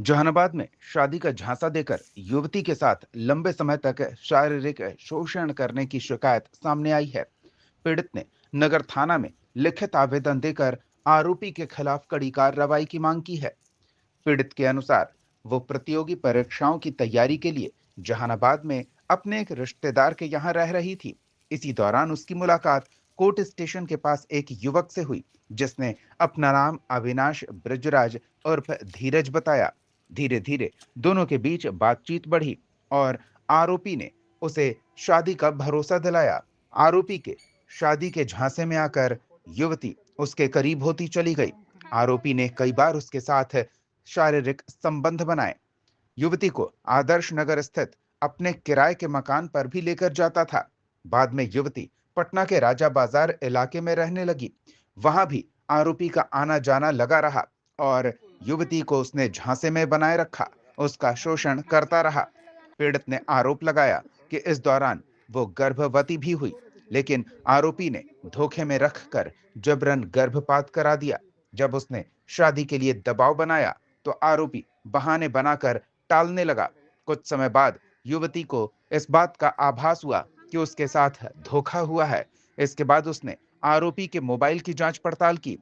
जहानाबाद में शादी का झांसा देकर युवती के साथ लंबे समय तक शारीरिक शोषण करने की शिकायत सामने आई है। पीड़ित ने नगर थाना में लिखित आवेदन देकर आरोपी के खिलाफ कड़ी कार्रवाई की मांग की है। पीड़ित के अनुसार वो प्रतियोगी परीक्षाओं की तैयारी के लिए जहानाबाद में अपने एक रिश्तेदार के यहाँ रह रही थी। इसी दौरान उसकी मुलाकात कोर्ट स्टेशन के पास एक युवक से हुई, जिसने अपना नाम अविनाश ब्रजराज उर्फ धीरज बताया। धीरे धीरे दोनों के बीच बातचीत बढ़ी और आरोपी ने उसे शादी का भरोसा दिलाया। आरोपी के शादी के झांसे में आकर युवती उसके करीब होती चली गई। आरोपी ने कई बार उसके साथ शारीरिक संबंध बनाए। युवती को आदर्श नगर स्थित अपने किराए के मकान पर भी लेकर जाता था। बाद में युवती पटना के राजा बाजार इलाके में रहने लगी। वहां भी आरोपी का आना जाना लगा रहा और युवती को उसने झांसे में बनाए रखा, उसका शोषण करता रहा। पीड़ित ने आरोप लगाया कि इस दौरान वो गर्भवती भी हुई, लेकिन आरोपी ने धोखे में रखकर जबरन गर्भपात करा दिया। जब उसने शादी के लिए दबाव बनाया तो आरोपी बहाने बनाकर टालने लगा। कुछ समय बाद युवती को इस बात का आभास हुआ कि उसके साथ धोखा हुआ है। इसके बाद उसने आरोपी के मोबाइल की जांच पड़ताल की।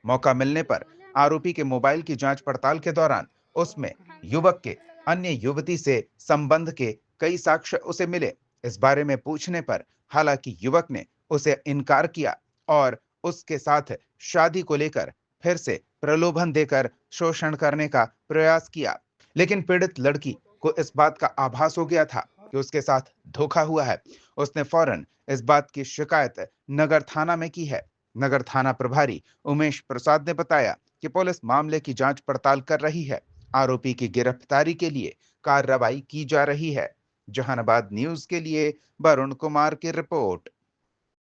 मौका मिलने पर आरोपी के मोबाइल की जांच पड़ताल के दौरान उसमें युवक के अन्य युवती से संबंध के कई साक्ष्य उसे मिले। इस बारे में पूछने पर हालांकि युवक ने उसे इनकार किया और उसके साथ शादी को लेकर फिर से प्रलोभन देकर शोषण करने का प्रयास किया। लेकिन पीड़ित लड़की को इस बात का आभास हो गया था कि उसके साथ धोखा हुआ है। उसने फौरन इस बात की शिकायत नगर थाना में की है। नगर थाना प्रभारी उमेश प्रसाद ने बताया कि पुलिस मामले की जांच पड़ताल कर रही है। आरोपी की गिरफ्तारी के लिए कार्रवाई की जा रही है। जहानाबाद न्यूज के लिए वरुण कुमार की रिपोर्ट।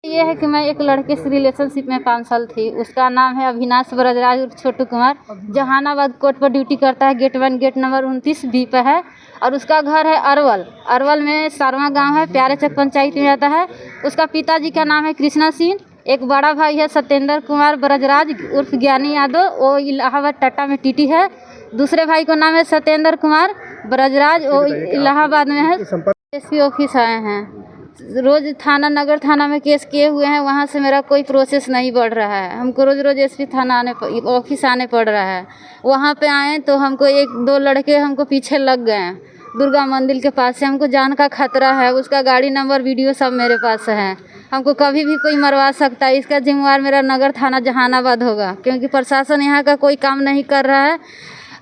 ये है कि मैं एक लड़के से रिलेशनशिप में 5 साल थी। उसका नाम है अविनाश ब्रजराज उर्फ छोटू कुमार। जहानाबाद कोर्ट पर ड्यूटी करता है। गेट 1 गेट नंबर 29 बी पे है और उसका घर है अरवल। अरवल में सारवा गांव है, प्यारे चक पंचायत में आता है। उसका पिताजी का नाम है कृष्णा सिंह। एक बड़ा भाई है सत्येंद्र कुमार ब्रजराज उर्फ ज्ञानी यादव, वो इलाहाबाद टाटा में टीटी है। दूसरे भाई का नाम है सत्येंद्र कुमार ब्रजराज, वो इलाहाबाद में है। एसपी ऑफिस आए हैं। रोज थाना नगर थाना में केस किए हुए हैं, वहाँ से मेरा कोई प्रोसेस नहीं बढ़ रहा है। हमको रोज रोज एसपी थाना ऑफिस आने पड़ रहा है। वहाँ पे आए तो हमको 1-2 लड़के हमको पीछे लग गए हैं। दुर्गा मंदिर के पास से हमको जान का खतरा है। उसका गाड़ी नंबर वीडियो सब मेरे पास है। हमको कभी भी कोई मरवा सकता है। इसका जिम्मेवार मेरा नगर थाना जहानाबाद होगा, क्योंकि प्रशासन यहाँ का कोई काम नहीं कर रहा है।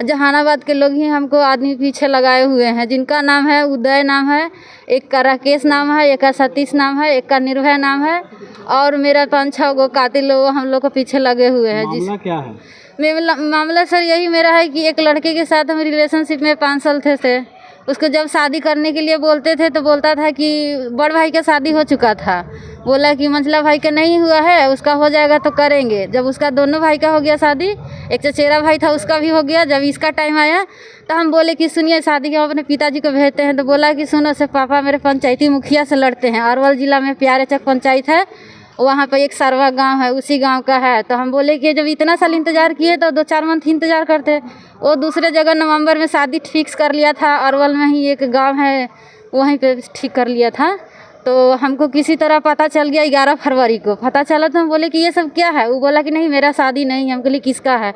जहानाबाद के लोग ही हमको आदमी पीछे लगाए हुए हैं, जिनका नाम है उदय नाम है, एक का राकेश नाम है, एक का सतीश नाम है, एक का निर्भय नाम है और मेरा 5-6 गो कातिल लोग हम लोग को पीछे लगे हुए हैं। मामला क्या है? मामला सर यही मेरा है कि एक लड़के के साथ हम रिलेशनशिप में 5 साल थे। उसको जब शादी करने के लिए बोलते थे तो बोलता था कि बड़ भाई का शादी हो चुका था। बोला कि मंझला भाई का नहीं हुआ है, उसका हो जाएगा तो करेंगे। जब उसका दोनों भाई का हो गया शादी, एक चचेरा भाई था उसका भी हो गया। जब इसका टाइम आया तो हम बोले कि सुनिए शादी के हम अपने पिताजी को भेजते हैं। तो बोला कि सुनो से पापा मेरे पंचायती मुखिया से लड़ते हैं। अरवल जिला में प्यारे चक पंचायत है, वहाँ पर एक सरवा गांव है, उसी गांव का है। तो हम बोले कि जब इतना साल इंतज़ार किए तो 2-4 मंथ इंतज़ार करते। वो दूसरे जगह नवंबर में शादी फिक्स कर लिया था। अरवल में ही एक गांव है, वहीं पे ठीक कर लिया था। तो हमको किसी तरह पता चल गया 11 फरवरी को पता चला। तो हम बोले कि ये सब क्या है। वो बोला कि नहीं मेरा शादी नहीं है। हम बोले किसका है।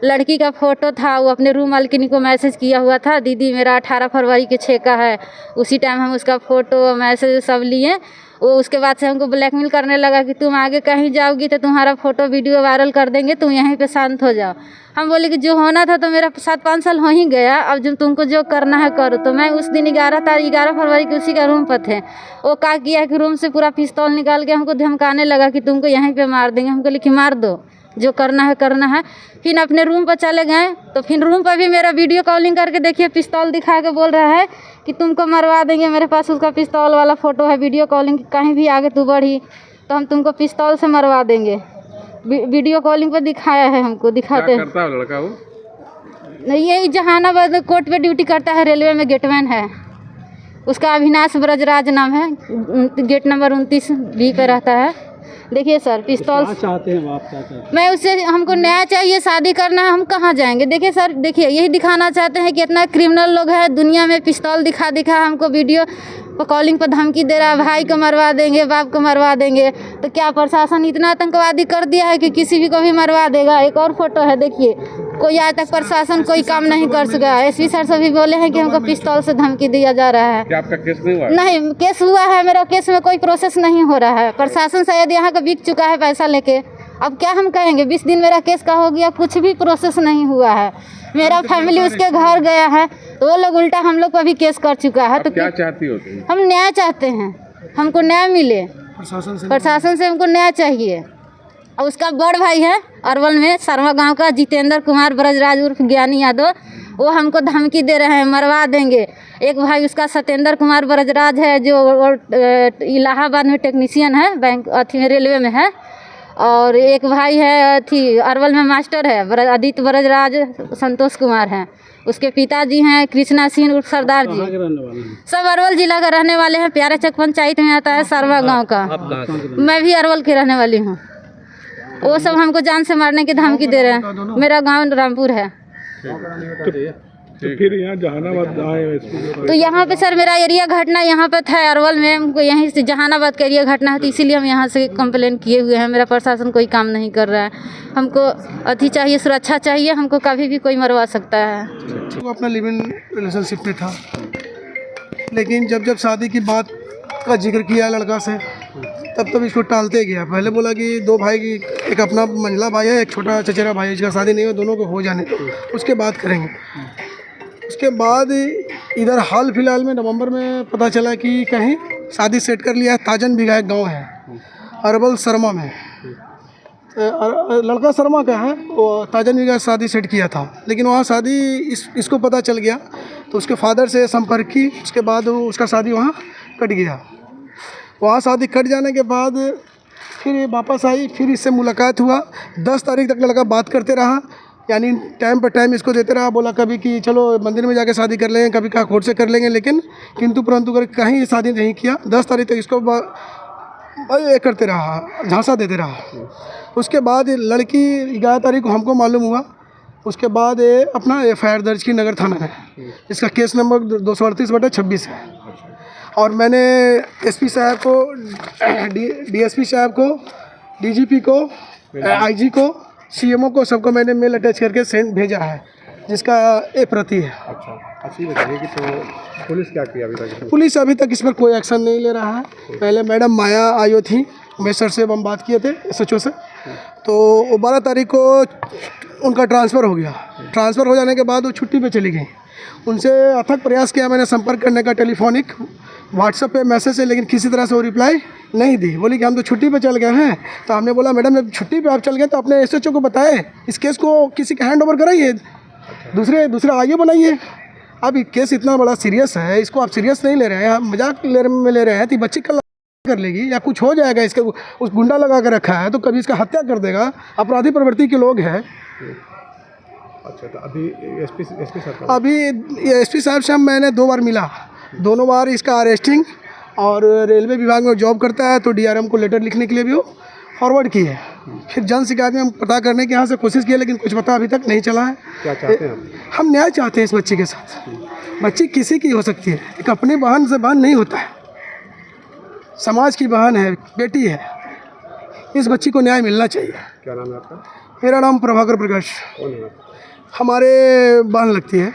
लड़की का फ़ोटो था, वो अपने रूम मालकिनी को मैसेज किया हुआ था, दीदी मेरा 18 फरवरी के 6 का है। उसी टाइम हम उसका फ़ोटो मैसेज सब लिए। वो उसके बाद से हमको ब्लैकमेल करने लगा कि तुम आगे कहीं जाओगी तो तुम्हारा फ़ोटो वीडियो वायरल कर देंगे, तुम यहीं पे शांत हो जाओ। हम बोले कि जो होना था तो मेरा 7-5 साल हो ही गया, अब जो तुमको जो करना है करो। तो मैं उस दिन 11 फरवरी के उसी का रूम पर थे। वो क्या किया कि रूम से पूरा पिस्तौल निकाल के हमको धमकाने लगा कि तुमको यहीं पे मार देंगे। हम बोले कि मार दो, जो करना है करना है। फिर अपने रूम पर चले गए तो फिर रूम पर भी मेरा वीडियो कॉलिंग करके देखिए पिस्तौल दिखा के बोल रहा है कि तुमको मरवा देंगे। मेरे पास उसका पिस्तौल वाला फ़ोटो है, वीडियो कॉलिंग कहीं भी आगे तू बढ़ी तो हम तुमको पिस्तौल से मरवा देंगे। वीडियो कॉलिंग पर दिखाया है, हमको दिखाते हैं। क्या करता है लड़का वो? ये जहानाबाद कोर्ट पे ड्यूटी करता है, रेलवे में गेटमैन है। उसका अविनाश ब्रजराज नाम है, गेट नंबर 29 बी पे रहता है। देखिए सर पिस्तौल। क्या चाहते हैं आप, क्या चाहते हैं? मैं उससे, हमको न्याय चाहिए, शादी करना है, हम कहाँ जाएंगे? देखिए सर, देखिए यही दिखाना चाहते हैं कि इतना क्रिमिनल लोग हैं दुनिया में, पिस्तौल दिखा दिखा हमको वीडियो कॉलिंग पर धमकी दे रहा है, भाई को मरवा देंगे, बाप को मरवा देंगे। तो क्या प्रशासन इतना आतंकवादी कर दिया है कि किसी भी को भी मरवा देगा? एक और फोटो है देखिए, कोई आज तक प्रशासन कोई काम नहीं कर सका। एसपी सर से भी बोले हैं कि हमको पिस्तौल से धमकी दिया जा रहा है। क्या आपका केस नहीं हुआ? नहीं, केस हुआ है, मेरा केस में कोई प्रोसेस नहीं हो रहा है। प्रशासन शायद यहाँ का बिक चुका है पैसा लेके। अब क्या हम कहेंगे, 20 दिन मेरा केस का हो गया, कुछ भी प्रोसेस नहीं हुआ है। मेरा फैमिली उसके घर गया है तो वो लोग उल्टा हम लोग पर भी केस कर चुका है। तो क्या चाहती हो तुम? हम न्याय चाहते हैं, हमको न्याय मिले, प्रशासन से हमको न्याय चाहिए। और उसका बड़ भाई है अरवल में सरवा गांव का जितेंद्र कुमार ब्रजराज उर्फ ज्ञानी यादव, वो हमको धमकी दे रहे हैं, मरवा देंगे। एक भाई उसका सत्येंद्र कुमार ब्रजराज है जो इलाहाबाद में टेक्नीशियन है, बैंक अथी में रेलवे में है। और एक भाई है अथी अरवल में मास्टर है, आदित्य ब्रजराज संतोष कुमार हैं। उसके पिताजी हैं कृष्णा सिंह उर्फ सरदार जी। सब अरवल जिला का रहने वाले हैं, प्यारे चक पंचायत में आता है सरवा गांव का। मैं भी अरवल की रहने वाली हूँ। वो सब हमको जान से मारने की धमकी दे रहे हैं। मेरा गांव रामपुर है। तो फिर यहाँ जहानाबाद आए? तो यहाँ पे सर मेरा एरिया घटना यहाँ पे था अरवल में, हमको यहीं से जहानाबाद का एरिया घटना है, तो इसीलिए हम यहाँ से कंप्लेन किए हुए हैं। मेरा प्रशासन कोई काम नहीं कर रहा है, हमको अथी चाहिए, सुरक्षा चाहिए, हमको कभी भी कोई मरवा सकता है। वो अपना लिव इन रिलेशनशिप में था, लेकिन जब जब शादी की बात का जिक्र किया लड़का से, तब इसको टालते गया। पहले बोला कि 2 भाई की, एक अपना मंझला भाई है, एक छोटा चचेरा भाई है, इसका शादी नहीं हो, दोनों को हो जाने उसके बाद करेंगे। उसके बाद इधर हाल फिलहाल में नवंबर में पता चला कि कहीं शादी सेट कर लिया है। ताजन बिघा एक गाँव है अरवल शर्मा में, लड़का शर्मा का है, वो ताजन बिघा शादी सेट किया था। लेकिन वहाँ शादी इसको पता चल गया तो उसके फादर से संपर्क की, उसके बाद उसका शादी वहाँ कट गया। वहाँ शादी कट जाने के बाद फिर ये वापस आई, फिर इससे मुलाकात हुआ। 10 तारीख तक लड़का बात करते रहा, यानी टाइम पर टाइम इसको देते रहा। बोला कभी कि चलो मंदिर में जाके शादी कर लेंगे, कभी कहा कोर्ट से कर लेंगे, लेकिन किंतु परंतु कर कहीं ये शादी नहीं किया। 10 तारीख तक इसको ये करते रहा, झांसा देते रहा। उसके बाद लड़की 11 तारीख को हमको मालूम हुआ। उसके बाद अपना FIR दर्ज की नगर थाना में, इसका केस नंबर 238/26 है। और मैंने SP साहब को, DSP साहब को, DGP को, IG को, CMO को, सबको मैंने मेल अटैच करके सेंड भेजा है, जिसका एक प्रति है। अच्छा, अच्छी बताइए कि तो पुलिस क्या किया अभी तक? पुलिस अभी तक इस पर कोई एक्शन नहीं ले रहा है। पहले मैडम माया आयो थी, मैं सर से हम बात किए थे SHO से, तो 12 तारीख को उनका ट्रांसफ़र हो गया। ट्रांसफ़र हो जाने के बाद वो छुट्टी पे चली गई। उनसे अथक प्रयास किया मैंने संपर्क करने का, टेलीफोनिक, व्हाट्सएप पे मैसेज से, लेकिन किसी तरह से वो रिप्लाई नहीं दी। बोली कि हम तो छुट्टी पे चल गए हैं। तो हमने बोला मैडम जब छुट्टी पे आप चल गए तो अपने SHO को बताएं, इस केस को किसी के हैंड ओवर कराइए, दूसरे आइए बनाइए। अब ये केस इतना बड़ा सीरियस है, इसको आप सीरियस नहीं ले रहे हैं, मजाक में ले रहे हैं, तो बच्ची कल कर लेगी या कुछ हो जाएगा। इसके उस गुंडा लगा कर रखा है तो कभी इसका हत्या कर देगा। अपराधी प्रवृत्ति के लोग हैं। अच्छा, तो अभी SP साहब, अभी SP साहब से मैंने 2 बार मिला, दोनों बार इसका अरेस्टिंग, और रेलवे विभाग में जॉब करता है तो DRM को लेटर लिखने के लिए भी वो फॉरवर्ड की है। फिर जन शिकायत में हम पता करने की यहाँ से कोशिश की, लेकिन कुछ पता अभी तक नहीं चला है। क्या चाहते हैं हम न्याय चाहते हैं इस बच्ची के साथ। बच्ची किसी की हो सकती है, एक अपनी बहन से बहन नहीं होता है, समाज की बहन है, बेटी है। इस बच्ची को न्याय मिलना चाहिए। क्या नाम है आपका? मेरा नाम प्रभाकर प्रकाश। कौन है? हमारे बहन लगती है।